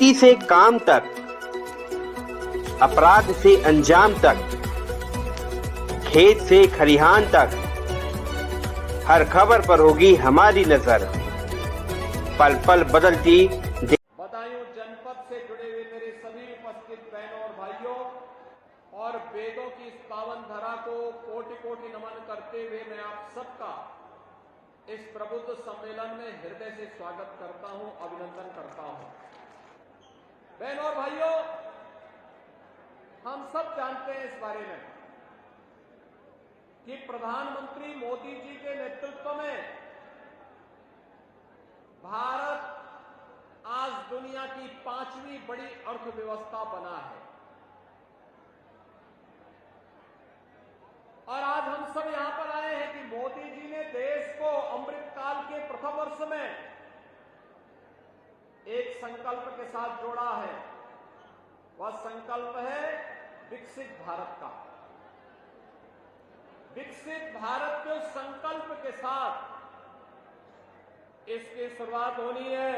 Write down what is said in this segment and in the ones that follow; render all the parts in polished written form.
खेती से काम तक, अपराध से अंजाम तक, खेत से खलिहान तक, हर खबर पर होगी हमारी नजर। पल पल बदलती बदायूं जनपद से जुड़े हुए मेरे सभी उपस्थित बहनों और भाइयों और वेदों की इस पावन धरा को कोटि कोटि नमन करते हुए मैं आप सबका इस प्रबुद्ध सम्मेलन में हृदय से स्वागत करता हूं, अभिनंदन करता हूं। बहनों और भाइयों, हम सब जानते हैं इस बारे में कि प्रधानमंत्री मोदी जी के नेतृत्व में भारत आज दुनिया की 5वीं बड़ी अर्थव्यवस्था बना है और आज हम सब यहां पर आए हैं कि मोदी जी ने देश को अमृतकाल के प्रथम वर्ष में एक संकल्प के साथ जोड़ा है। वह संकल्प है विकसित भारत का। विकसित भारत के संकल्प के साथ इसकी शुरुआत होनी है।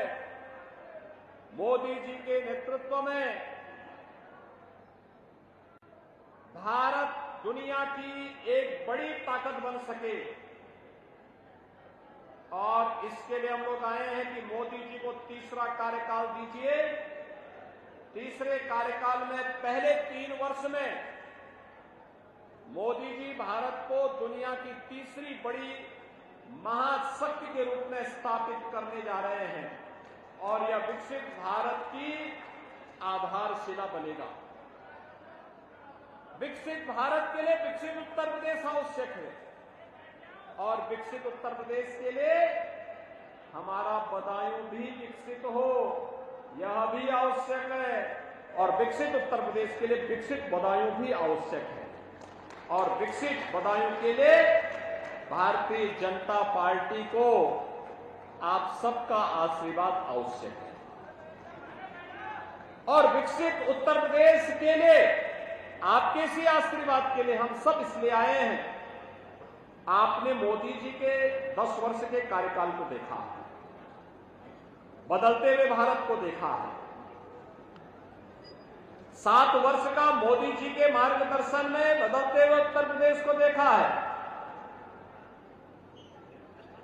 मोदी जी के नेतृत्व में भारत दुनिया की एक बड़ी ताकत बन सके और इसके लिए हम लोग आए हैं कि मोदी जी को तीसरा कार्यकाल दीजिए। तीसरे कार्यकाल में पहले 3 वर्ष में मोदी जी भारत को दुनिया की तीसरी बड़ी महाशक्ति के रूप में स्थापित करने जा रहे हैं और यह विकसित भारत की आधारशिला बनेगा। विकसित भारत के लिए विकसित उत्तर प्रदेश आवश्यक है और विकसित उत्तर प्रदेश के लिए हमारा बदायूं भी विकसित हो, यह भी आवश्यक है और विकसित उत्तर प्रदेश के लिए विकसित बदायूं भी आवश्यक है और विकसित बदायूं के लिए भारतीय जनता पार्टी को आप सबका आशीर्वाद आवश्यक है और विकसित उत्तर प्रदेश के लिए आपके इसी आशीर्वाद के लिए हम सब इसलिए आए हैं। आपने मोदी जी के 10 वर्ष के कार्यकाल को देखा, बदलते हुए भारत को देखा है। 7 वर्ष का मोदी जी के मार्गदर्शन में बदलते हुए उत्तर प्रदेश को देखा है।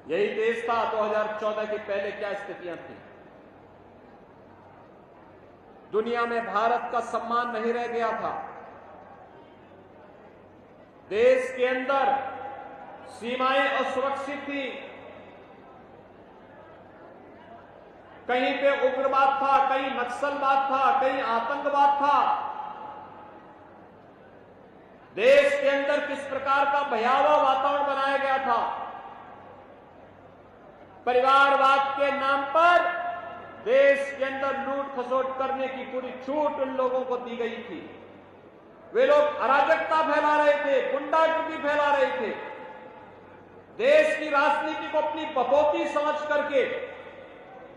यही देश था 2014 के पहले क्या स्थितियां थी। दुनिया में भारत का सम्मान नहीं रह गया था। देश के अंदर सीमाएं असुरक्षित थी, कहीं पे उग्रवाद था, कहीं नक्सलवाद था, कहीं आतंकवाद था। देश के अंदर किस प्रकार का भयावह वातावरण बनाया गया था। परिवारवाद के नाम पर देश के अंदर लूट खसोट करने की पूरी छूट उन लोगों को दी गई थी। वे लोग अराजकता फैला रहे थे, गुंडागर्दी फैला रहे थे, देश की राजनीति को अपनी बपौती समझ करके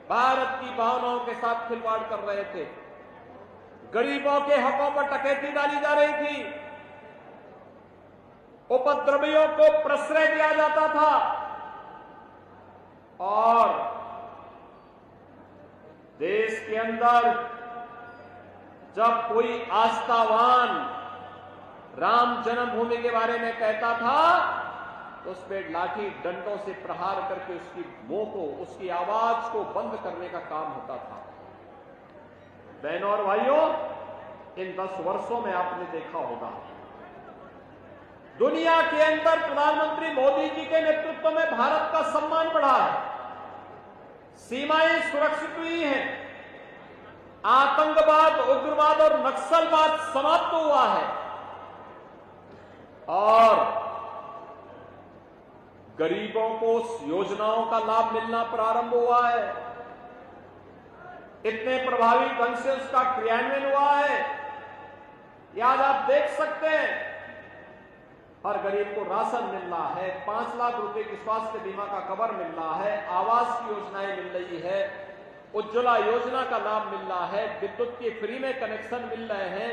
भारत की भावनाओं के साथ खिलवाड़ कर रहे थे। गरीबों के हकों पर डकैती डाली जा रही थी, उपद्रवियों को प्रश्रय दिया जाता था और देश के अंदर जब कोई आस्थावान राम जन्मभूमि के बारे में कहता था तो उस पर लाठी डंडों से प्रहार करके उसकी मुंह को, उसकी आवाज को बंद करने का काम होता था। बहनों और भाइयों, इन 10 वर्षों में आपने देखा होगा दुनिया के अंदर प्रधानमंत्री मोदी जी के नेतृत्व में भारत का सम्मान बढ़ा है, सीमाएं सुरक्षित हुई हैं, आतंकवाद, उग्रवाद और नक्सलवाद समाप्त हुआ है और गरीबों को योजनाओं का लाभ मिलना प्रारंभ हुआ है। इतने प्रभावी ढंग से उसका क्रियान्वयन हुआ है। आज आप देख सकते हैं हर गरीब को राशन मिल रहा है, 5 लाख रुपए की स्वास्थ्य बीमा का कवर मिल रहा है, आवास की योजनाएं मिल रही है, उज्ज्वला योजना का लाभ मिल रहा है, विद्युत के फ्री में कनेक्शन मिल रहे हैं।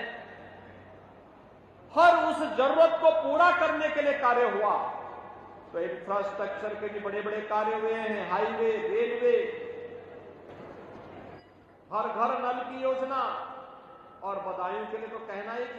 हर उस जरूरत को पूरा करने के लिए कार्य हुआ। तो इंफ्रास्ट्रक्चर के भी बड़े बड़े कार्य हुए हैं, हाईवे, रेलवे, हर घर नल की योजना और बदायूं के लिए तो कहना ही